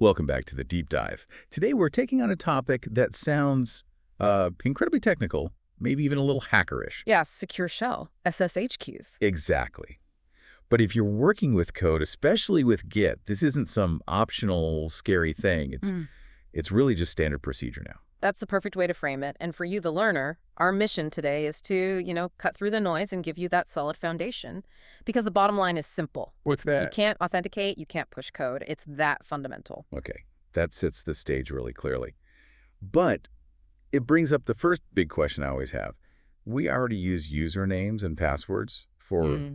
Welcome back to the Deep Dive. Today we're taking on a topic that sounds incredibly technical, maybe even a little hackerish. Yeah, secure shell, SSH keys. Exactly. But if you're working with code, especially with Git, this isn't some optional, scary thing. It's really just standard procedure now. That's the perfect way to frame it. And for you, the learner, our mission today is to, cut through the noise and give you that solid foundation. Because the bottom line is simple. What's You that? can't authenticate, you can't push code. It's that fundamental. Okay, that sets the stage really clearly. But it brings up the first big question I always have. We already use usernames and passwords for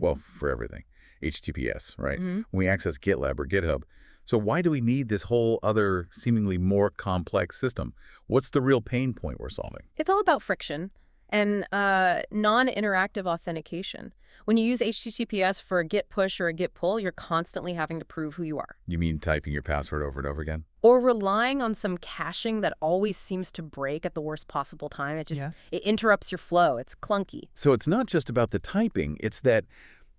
everything. HTTPS, right? When we access GitLab or GitHub. So why do we need this whole other seemingly more complex system? What's the real pain point we're solving? It's all about friction and non-interactive authentication. When you use HTTPS for a Git push or a Git pull, you're constantly having to prove who you are. You mean typing your password over and over again? Or relying on some caching that always seems to break at the worst possible time. It interrupts your flow. It's clunky. So it's not just about the typing, it's that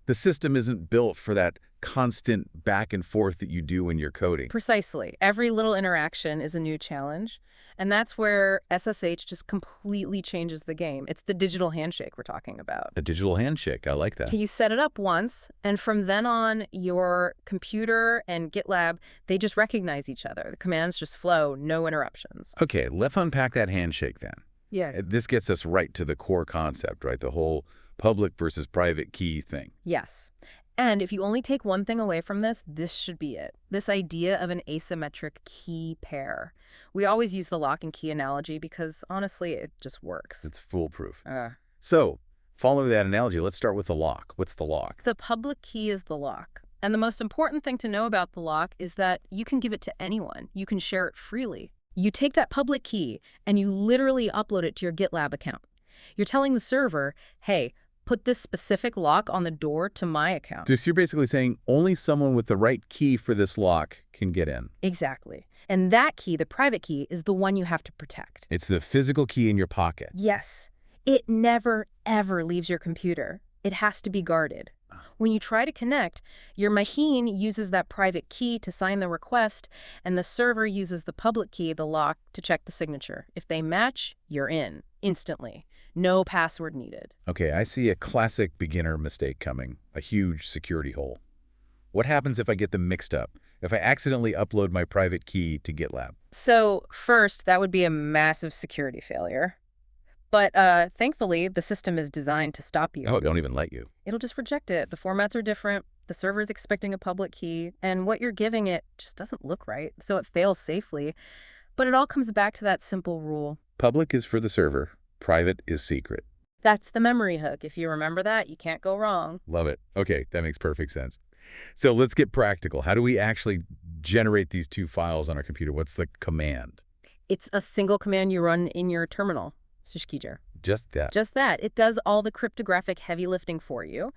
the system isn't built for that constant back and forth that you do when you're coding. Precisely. Every little interaction is a new challenge. And that's where SSH just completely changes the game. It's the digital handshake we're talking about. A digital handshake, I like that. You set it up once, and from then on, your computer and GitLab, they just recognize each other. The commands just flow, no interruptions. Okay, let's unpack that handshake then. Yeah. This gets us right to the core concept, right? The whole public versus private key thing. Yes. And if you only take one thing away from this, this should be it. This idea of an asymmetric key pair. We always use the lock and key analogy because, honestly, it just works. It's foolproof. So, following that analogy, let's start with the lock. What's the lock? The public key is the lock. And the most important thing to know about the lock is that you can give it to anyone. You can share it freely. You take that public key and you literally upload it to your GitLab account. You're telling the server, hey, put this specific lock on the door to my account. So you're basically saying only someone with the right key for this lock can get in. Exactly. And that key, the private key, is the one you have to protect. It's the physical key in your pocket. Yes. It never, ever leaves your computer. It has to be guarded. When you try to connect, your machine uses that private key to sign the request, and the server uses the public key, the lock, to check the signature. If they match, you're in, instantly. No password needed. Okay, I see a classic beginner mistake coming, a huge security hole. What happens if I get them mixed up? If I accidentally upload my private key to GitLab? So first, that would be a massive security failure. But thankfully, the system is designed to stop you. Oh, it don't even let you. It'll just reject it. The formats are different. The server's expecting a public key. And what you're giving it just doesn't look right. So it fails safely. But it all comes back to that simple rule. Public is for the server. Private is secret. That's the memory hook. If you remember that, you can't go wrong. Love it. Okay, that makes perfect sense. So let's get practical. How do we actually generate these two files on our computer? What's the command? It's a single command you run in your terminal. SSH-keygen. Just that. Just that. It does all the cryptographic heavy lifting for you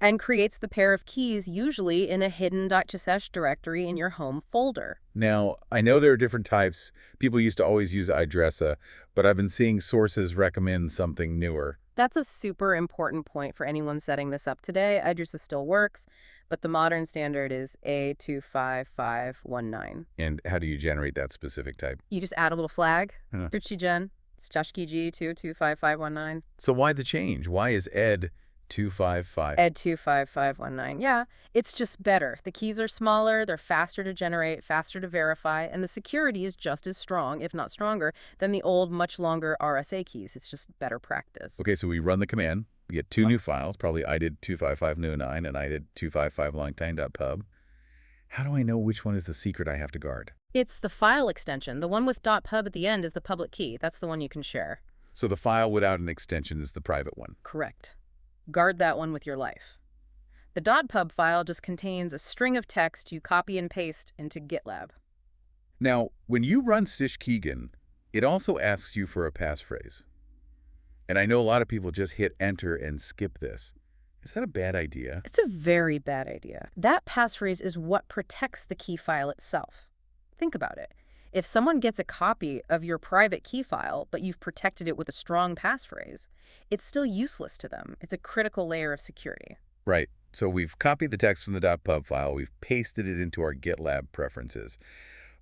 and creates the pair of keys usually in a hidden .ssh directory in your home folder. Now, I know there are different types. People used to always use iDressa, but I've been seeing sources recommend something newer. That's a super important point for anyone setting this up today. iDressa still works, but the modern standard is A25519. And how do you generate that specific type? You just add a little flag, SSH-keygen, ssh-keygen 25519. So why the change? Why is ed 255? Ed 25519. Yeah, it's just better. The keys are smaller, they're faster to generate, faster to verify, and the security is just as strong, if not stronger, than the old, much longer RSA keys. It's just better practice. Okay, so we run the command. We get two new files. Probably I did 255.9 and I did 255.longtime.pub. How do I know which one is the secret I have to guard? It's the file extension. The one with .pub at the end is the public key. That's the one you can share. So the file without an extension is the private one. Correct. Guard that one with your life. The .pub file just contains a string of text you copy and paste into GitLab. Now, when you run ssh-keygen, it also asks you for a passphrase. And I know a lot of people just hit enter and skip this. Is that a bad idea? It's a very bad idea. That passphrase is what protects the key file itself. Think about it. If someone gets a copy of your private key file, but you've protected it with a strong passphrase, it's still useless to them. It's a critical layer of security. Right. So we've copied the text from the .pub file. We've pasted it into our GitLab preferences.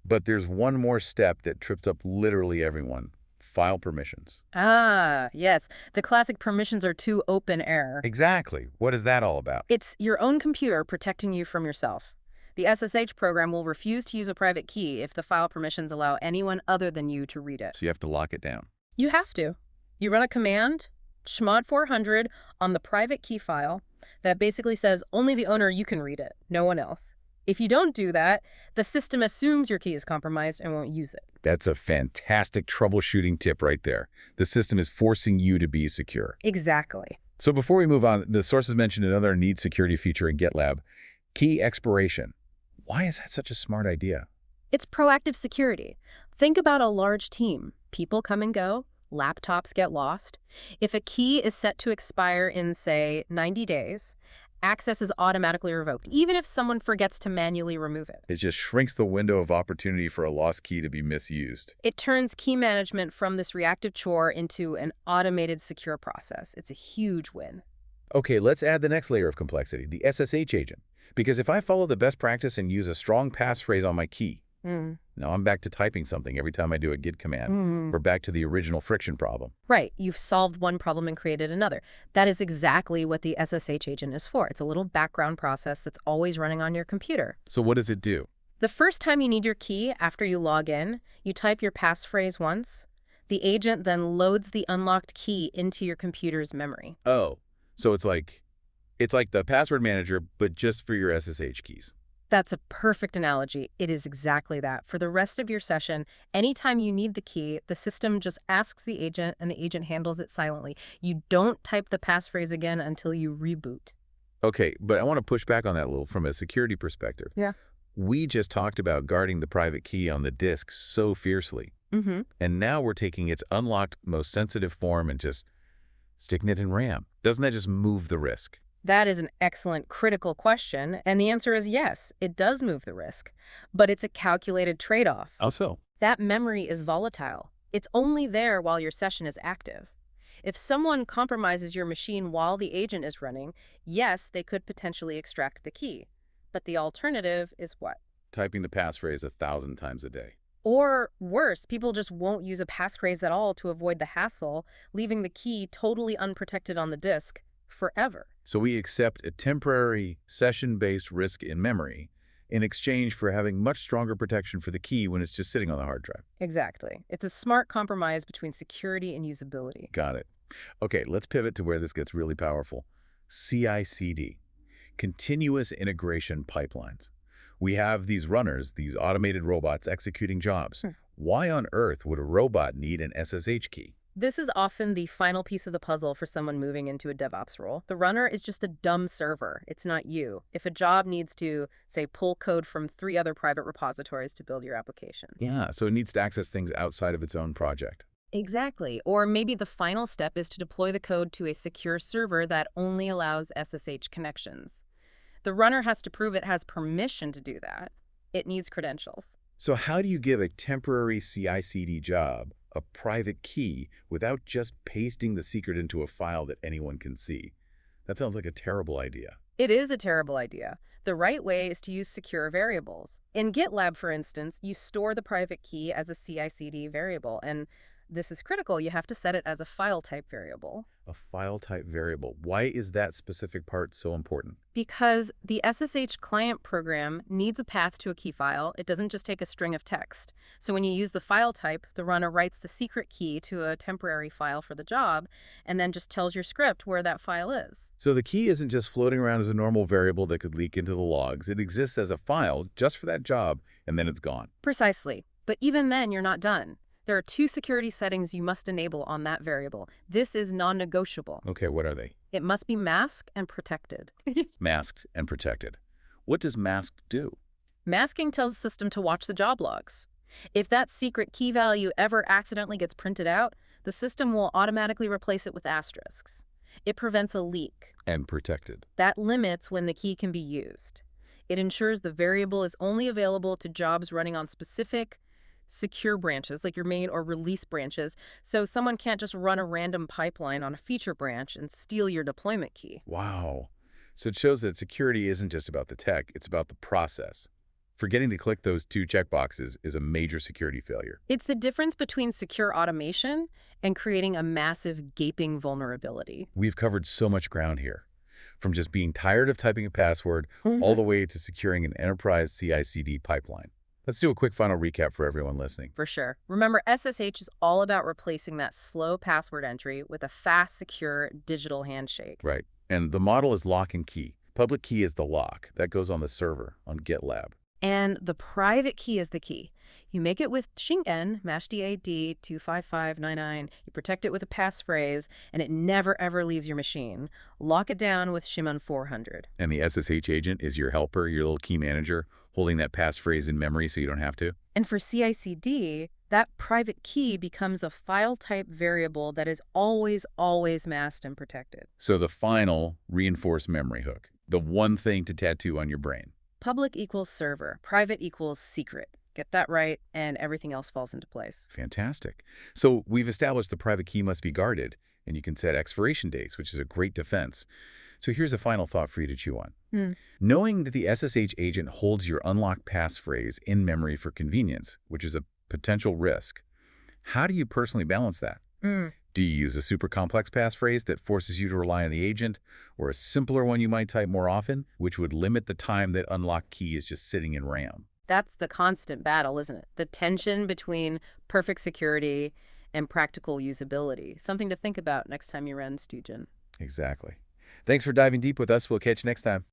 But there's one more step that trips up literally everyone. File permissions. Ah, yes. The classic permissions are too open error. Exactly. What is that all about? It's your own computer protecting you from yourself. The SSH program will refuse to use a private key if the file permissions allow anyone other than you to read it. So you have to lock it down. You have to. You run a command, chmod 400, on the private key file that basically says only the owner you can read it, no one else. If you don't do that, the system assumes your key is compromised and won't use it. That's a fantastic troubleshooting tip right there. The system is forcing you to be secure. Exactly. So before we move on, the sources mentioned another neat security feature in GitLab, key expiration. Why is that such a smart idea? It's proactive security. Think about a large team. People come and go. Laptops get lost. If a key is set to expire in, say, 90 days, access is automatically revoked, even if someone forgets to manually remove it. It just shrinks the window of opportunity for a lost key to be misused. It turns key management from this reactive chore into an automated, secure process. It's a huge win. Okay, let's add the next layer of complexity, the SSH agent. Because if I follow the best practice and use a strong passphrase on my key, now I'm back to typing something every time I do a git command. We're back to the original friction problem. Right. You've solved one problem and created another. That is exactly what the SSH agent is for. It's a little background process that's always running on your computer. So what does it do? The first time you need your key after you log in, you type your passphrase once. The agent then loads the unlocked key into your computer's memory. Oh, so it's like the password manager, but just for your SSH keys. That's a perfect analogy. It is exactly that. For the rest of your session, anytime you need the key, the system just asks the agent and the agent handles it silently. You don't type the passphrase again until you reboot. Okay, but I want to push back on that a little from a security perspective. Yeah. We just talked about guarding the private key on the disk so fiercely. And now we're taking its unlocked, most sensitive form and just sticking it in RAM. Doesn't that just move the risk? That is an excellent, critical question, and the answer is yes, it does move the risk. But it's a calculated trade-off. How so? That memory is volatile. It's only there while your session is active. If someone compromises your machine while the agent is running, yes, they could potentially extract the key. But the alternative is what? Typing the passphrase 1,000 times a day. Or worse, people just won't use a passphrase at all to avoid the hassle, leaving the key totally unprotected on the disk forever. So we accept a temporary session-based risk in memory in exchange for having much stronger protection for the key when it's just sitting on the hard drive. Exactly. It's a smart compromise between security and usability. Got it. Okay, let's pivot to where this gets really powerful. CI/CD, continuous integration pipelines. We have these runners, these automated robots executing jobs. Why on earth would a robot need an SSH key? This is often the final piece of the puzzle for someone moving into a DevOps role. The runner is just a dumb server. It's not you. If a job needs to, say, pull code from 3 other private repositories to build your application. Yeah, so it needs to access things outside of its own project. Exactly. Or maybe the final step is to deploy the code to a secure server that only allows SSH connections. The runner has to prove it has permission to do that. It needs credentials. So how do you give a temporary CI/CD job a private key without just pasting the secret into a file that anyone can see? That sounds like a terrible idea. It is a terrible idea. The right way is to use secure variables. In GitLab, for instance, you store the private key as a CI/CD variable, and this is critical. You have to set it as a file type variable. A file type variable. Why is that specific part so important? Because the SSH client program needs a path to a key file. It doesn't just take a string of text. So when you use the file type, the runner writes the secret key to a temporary file for the job and then just tells your script where that file is. So the key isn't just floating around as a normal variable that could leak into the logs. It exists as a file just for that job, and then it's gone. Precisely. But even then, you're not done. There are 2 security settings you must enable on that variable. This is non-negotiable. Okay, what are they? It must be masked and protected. Masked and protected. What does masked do? Masking tells the system to watch the job logs. If that secret key value ever accidentally gets printed out, the system will automatically replace it with asterisks. It prevents a leak. And protected. That limits when the key can be used. It ensures the variable is only available to jobs running on specific secure branches, like your main or release branches, so someone can't just run a random pipeline on a feature branch and steal your deployment key. Wow. So it shows that security isn't just about the tech, it's about the process. Forgetting to click those 2 checkboxes is a major security failure. It's the difference between secure automation and creating a massive, gaping vulnerability. We've covered so much ground here, from just being tired of typing a password all the way to securing an enterprise CI/CD pipeline. Let's do a quick final recap for everyone listening. For sure. Remember, SSH is all about replacing that slow password entry with a fast, secure digital handshake. Right. And the model is lock and key. Public key is the lock. That goes on the server on GitLab. And the private key is the key. You make it with ssh-keygen, -DAD 25599. You protect it with a passphrase, and it never, ever leaves your machine. Lock it down with Shimon 400. And the SSH agent is your helper, your little key manager, holding that passphrase in memory so you don't have to. And for CI/CD, that private key becomes a file type variable that is always, always masked and protected. So the final reinforced memory hook, the one thing to tattoo on your brain. Public equals server, private equals secret. Get that right, and everything else falls into place. Fantastic. So we've established the private key must be guarded, and you can set expiration dates, which is a great defense. So here's a final thought for you to chew on. Knowing that the SSH agent holds your unlocked passphrase in memory for convenience, which is a potential risk, how do you personally balance that? Do you use a super complex passphrase that forces you to rely on the agent, or a simpler one you might type more often, which would limit the time that unlocked key is just sitting in RAM? That's the constant battle, isn't it? The tension between perfect security and practical usability. Something to think about next time you run ssh-keygen. Exactly. Thanks for diving deep with us. We'll catch you next time.